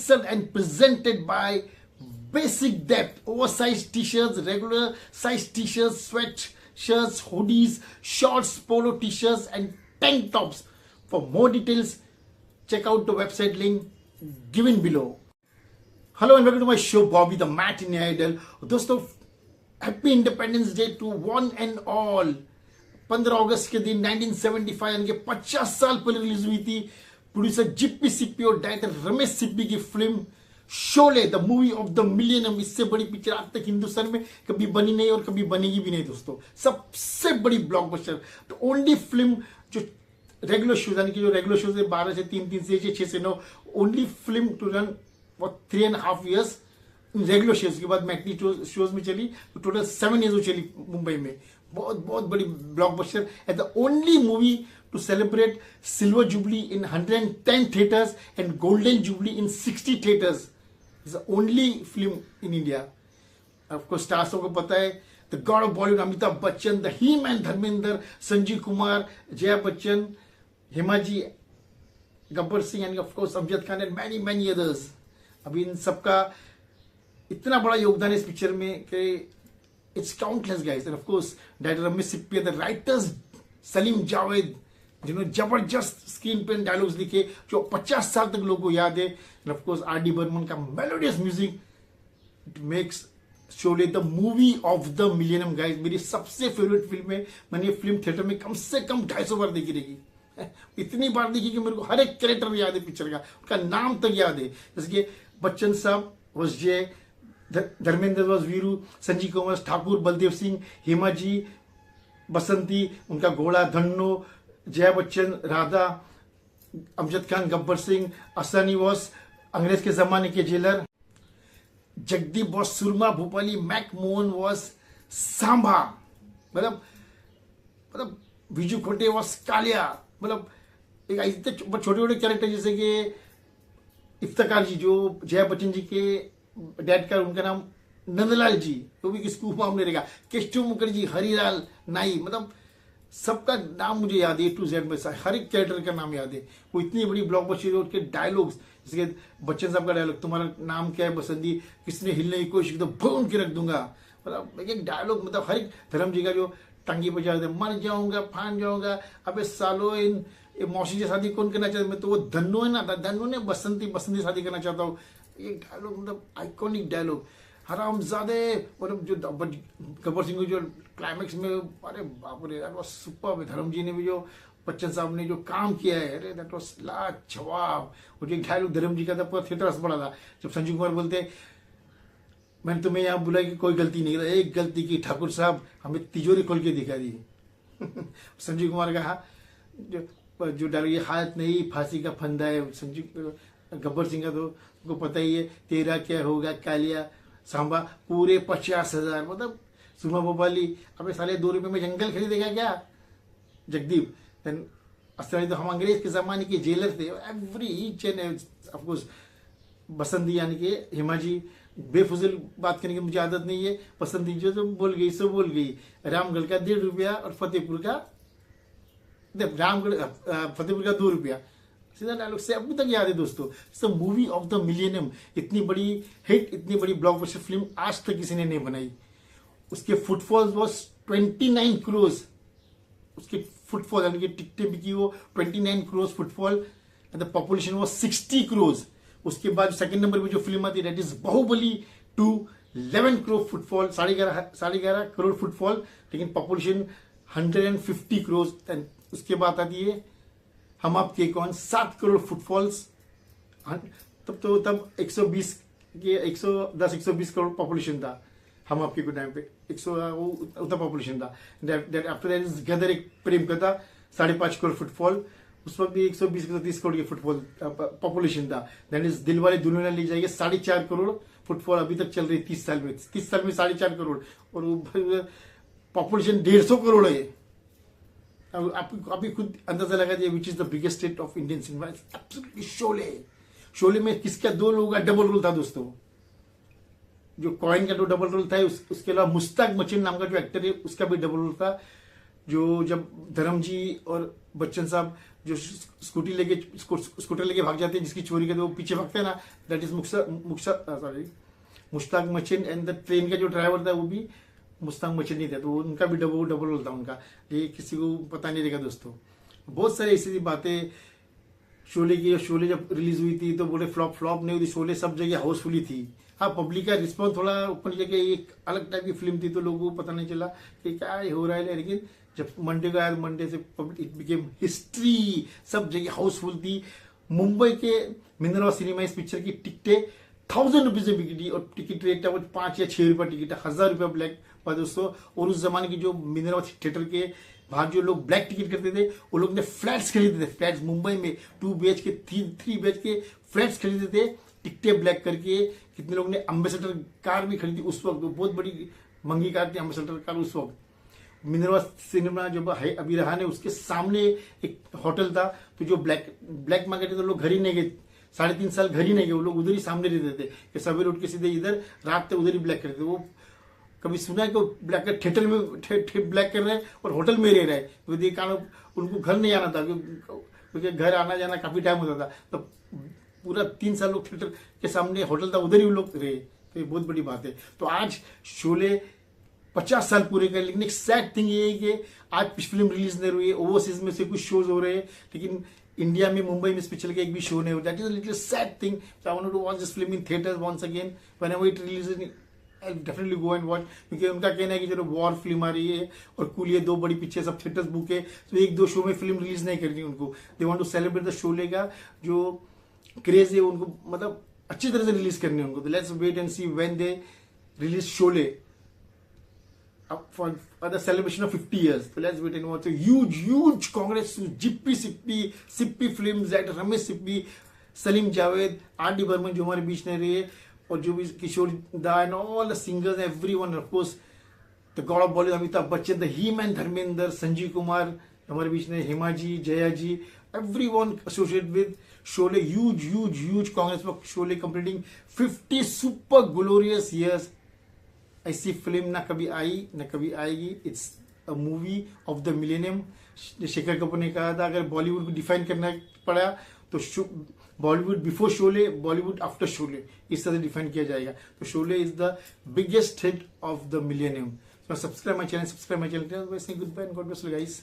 sponsored and presented by Basic Depth. Oversized t-shirts, regular size t-shirts, sweatshirts, hoodies, shorts, polo t-shirts and tank tops. For more details, check out the website link given below. Hello and welcome to my show, Bobby the Matinee Idol. दोस्तों, happy independence day to one and all. 15 अगस्त के दिन 1975 यानी कि 50 साल पहले release हुई थी प्रोड्यूसर जिप्पी सिप्पी और डायरेक्टर रमेश सिप्पी की film Sholay, the movie of the million. इससे बड़ी पिक्चर आज तक हिंदुस्तान में कभी बनी नहीं और कभी बनेगी भी नहीं दोस्तों। सबसे बड़ी ब्लॉकबस्टर, द ओनली फिल्म जो रेगुलर शोज यानी कि जो रेगुलर शोज है 12 से 3, 3 से 6, 6 से 9, only film to run for 3.5 years regular shows के बाद मैटनी शोज में चली तो टोटल 7 years वो चली मुंबई में। बहुत बहुत बड़ी blockbuster and the only movie two celebrate silver jubilee in 110 theatres and golden jubilee in 60 theatres. Is the only film in India. आपको स्टार्स को पता है, the god of Bollywood Amitabh Bachchan, the he man Dharmendra, Sanjeev Kumar, Jaya Bachchan, Hemaji, Gabbar Singh and of course Amjad Khan and many many others. अभी इन सबका इतना बड़ा योगदान है इस पिक्चर में कि it's countless guys. And of course director Ramesh Sippy, the writers Salim Javed, जिन्होंने जबरदस्त स्क्रीन पे डायलॉग्स लिखे जो 50 साल तक लोगों को याद है। And of course R D Burman का melodious music, it makes Sholay the movie of the millennium guys. मेरी सबसे फेवरेट फिल्म है। मैंने ये फिल्म थिएटर में कम से कम 250 बार देखी रहेगी। इतनी बार देखी कि मेरे को हर एक कैरेक्टर याद है पिक्चर का, उनका नाम तक याद है। जैसे कि बच्चन साहब वॉज जय, धर्मेंद्र वॉज वीरू, संजीव कुमार ठाकुर, बलदेव सिंह, हेमाजी, बसंती, उनका घोड़ा धन्नो, जया बच्चन राधा, अमजद खान गब्बर सिंह, असनी वॉस अंग्रेज के जमाने के जेलर, जगदीप वॉस सुरमा भोपाली, मैक मोहन वॉस सांभा, मतलब विजू खोटे वॉस कालिया। मतलब एक ऐसे छोटे छोटे कैरेक्टर जैसे कि इफ्तिकार जी जो जया बच्चन जी के डैड का, उनका नाम नंदलाल जी, वो भी किसको माम नहीं रहेगा, केशव मुखर्जी, हरिलाल नाई, मतलब सबका नाम मुझे याद है A to Z में, हर एक कैरेक्टर का नाम याद है। वो इतनी बड़ी ब्लॉकबस्टर है। उसके डायलॉग्स जैसे कि बच्चन साहब का डायलॉग, तुम्हारा नाम क्या है बसंती, किसने हिलने की कोशिश तो भून के रख दूंगा। मतलब एक डायलॉग, मतलब हर एक धर्म जी का जो टांगी पर जाते, मर जाऊंगा फान जाऊंगा, अबे सालो इन मौसी से शादी कौन करना चाहता, मैं तो वो धन्नो है ना, धन्नो ने बसंती शादी करना चाहता हूँ। ये डायलॉग मतलब आइकॉनिक डायलॉग। हरामजादे, मतलब जो गब्बर सिंह जो क्लाइमेक्स में, अरे बाप रे, दैट वाज सुपर। धर्म जी ने भी जो बच्चन साहब ने जो काम किया है, अरे दैट वाज लाजवाब। और जो डायलॉग धर्म जी का था, पूरा थिएटर हंस पड़ा था जब संजीव कुमार बोलते, मैंने तुम्हें यहाँ बुलाया कि कोई गलती नहीं, एक गलती की ठाकुर साहब, हमें तिजोरी खोल के दिखा दी। संजीव कुमार का जो डायलॉग, ये हालत नहीं फांसी का फंदा है। संजीव गब्बर सिंह का तो तुमको पता ही है, तेरा क्या होगा कालिया, सांबा पूरे 50,000, मतलब सुरमा भोपाली, अबे साले 2 रुपए में जंगल खरीदेगा क्या जगदीप। देन असली तो हम अंग्रेज के जमाने के जेलर थे। एवरी ईच एंड ऑफकोर्स बसंती यानी कि हेमाजी, बेफुजल बात करने की मुझे आदत नहीं है। बसंती जो बोल गई सो बोल गई। रामगढ़ का 1.5 रुपया और फतेहपुर का 2 रुपया, सीधा डायलॉग से अभी तक याद है दोस्तों। It's the movie of the millennium. इतनी बड़ी हिट, इतनी बड़ी ब्लॉकबस्टर फिल्म आज तक किसी ने नहीं बनाई। उसके फुटफॉल वॉज 29 करोड़। उसके फुटफॉल यानी कि टिकटें बिकी वो 29 crore footfall and the population was 60 crore. उसके बाद सेकंड नंबर पे जो फिल्म आती है that is Baahubali 2, 11 crore footfall, 11.5 crore footfall, लेकिन पॉपुलेशन 150 करोड़। उसके बाद आती है हम आपके कौन, 7 करोड़ फुटफॉल्स। तब 120 करोड़ पॉपुलेशन था हम आपके को टाइम पे, 100 उतना पॉपुलेशन था। आफ्टर दैट इज गदर एक प्रेम कथा, 5.5 करोड़ फुटफॉल। उस वक्त भी 120-130 करोड़ की फुटफॉल पॉपुलेशन था। दैट इज दिलवाले दुल्हनिया ले जाएगी, 4.5 करोड़ फुटफॉल अभी तक चल रही है 30 साल में। 30 साल में 4.5 करोड़ और पॉपुलेशन 150 करोड़ है। अभी खुद अंदाजा लगा दिया which is the biggest hit of Indian cinema. Absolutely Sholay. Sholay में किसका 2 लोगों का डबल रोल था दोस्तों। जो कॉइन का जो डबल रोल था, उसके अलावा मुश्ताक मचिन नाम का जो एक्टर है उसका भी डबल रोल था। जो जब धर्म जी और बच्चन साहब जो स्कूटर लेके भाग जाते हैं, जिसकी चोरी करते वो पीछे भागते हैं ना, that is Mushtaq Merchant, and the train का जो ड्राइवर था वो भी मुश्ताक मचिन नहीं था, तो उनका भी डबल रोल था उनका, ये किसी को पता नहीं रहेगा दोस्तों। बहुत सारी ऐसी बातें शोले की। शोले जब रिलीज हुई थी तो बोले फ्लॉप नहीं हुई थी, शोले सब जगह हाउसफुली थी। हाँ, पब्लिक का रिस्पॉन्स थोड़ा ऊपर जगह, एक अलग टाइप की फिल्म थी तो लोगों को पता नहीं चला कि क्या हो रहा है, लेकिन जब मंडे को आया, मंडे से इट बिकेम हिस्ट्री, सब जगह हाउसफुल थी। मुंबई के मिनरवा सिनेमा इस पिक्चर की टिकटें 1000 रुपीज में बिकी थी, और टिकट रेट था वो 5 या 6 रुपये टिकट, 1000 रुपये ब्लैक पर दोस्तों। और उस जमाने की जो मिनरवा थिएटर के बाहर जो लोग ब्लैक टिकट करते थे, वो लोग ने फ्लैट्स खरीदते थे, फ्लैट्स मुंबई में 2 BH के 3 BH के फ्लैट्स खरीदते थे टिकटें ब्लैक करके। कितने लोग ने एम्बेसडर कार भी खरीदी उस वक्त, बहुत बड़ी महंगी कार थी एम्बेसडर कार उस वक्त। मिनरवा सिनेमा जो है अभी रहा ने, उसके सामने एक होटल था, तो जो ब्लैक मार्केट है तो लोग घर ही नहीं गए, 3.5 साल घर ही नहीं गए, वो लोग उधर ही सामने रहते थे कि सवेरे उठ के सीधे इधर, रात तक उधर ही ब्लैक करते थे। वो कभी सुना है कि ब्लैक थिएटर में ब्लैक कर रहे हैं और होटल में रह रहे हैं, तो ये कारण उनको घर नहीं आना था, क्योंकि घर आना जाना काफी टाइम होता था, तो पूरा 3 साल लोग थिएटर के सामने होटल था उधर ही लोग रहे, तो ये बहुत बड़ी बात है। तो आज शोले 50 साल पूरे कर, लेकिन एक सैड थिंग ये है कि आज फिल्म रिलीज नहीं हुई है, ओवरसीज में से कुछ शोज हो रहे हैं, लेकिन इंडिया में मुंबई में इस पिक्चर का एक भी शो नहीं हो। That is a little sad thing. I want to watch this film in theatres once again whenever it releases. I'll definitely go and watch, क्योंकि उनका कहना है कि जो वॉर फिल्म आ रही है और कूल, ये 2 बड़ी पिक्चर सब थिएटर्स बुक है, तो 1-2 शो में फिल्म रिलीज नहीं करनी उनको। They want to celebrate the Sholay का जो क्रेज है उनको, मतलब अच्छी तरह से रिलीज करनी है उनको। तो let's wait and see when they release Sholay for the celebration of 50 years. So let's wait and watch. A huge congrats to Sippy films, actor Ramesh Sippy, Salim Javed, R.D. Burman जो हमारे बीच में रहे, और जो भी Kishore da and all the singers, everyone, of course the god of Bollywood Amitabh Bachchan, the he man Dharmendra, Sanjeev Kumar हमारे बीच में, Hema ji, Jaya ji, everyone associated with Sholay. Huge congrats for Sholay completing 50 super glorious years. ऐसी फिल्म ना कभी आई ना कभी आएगी। It's a movie of the millennium. Shekhar Kapoor ने कहा था अगर बॉलीवुड को डिफाइन करना पड़ा तो बॉलीवुड बिफोर शोले, बॉलीवुड आफ्टर शोले, इस तरह से डिफाइन किया जाएगा। तो Sholay is the biggest hit of the millennium. Subscribe my channel, good bye and God bless you guys.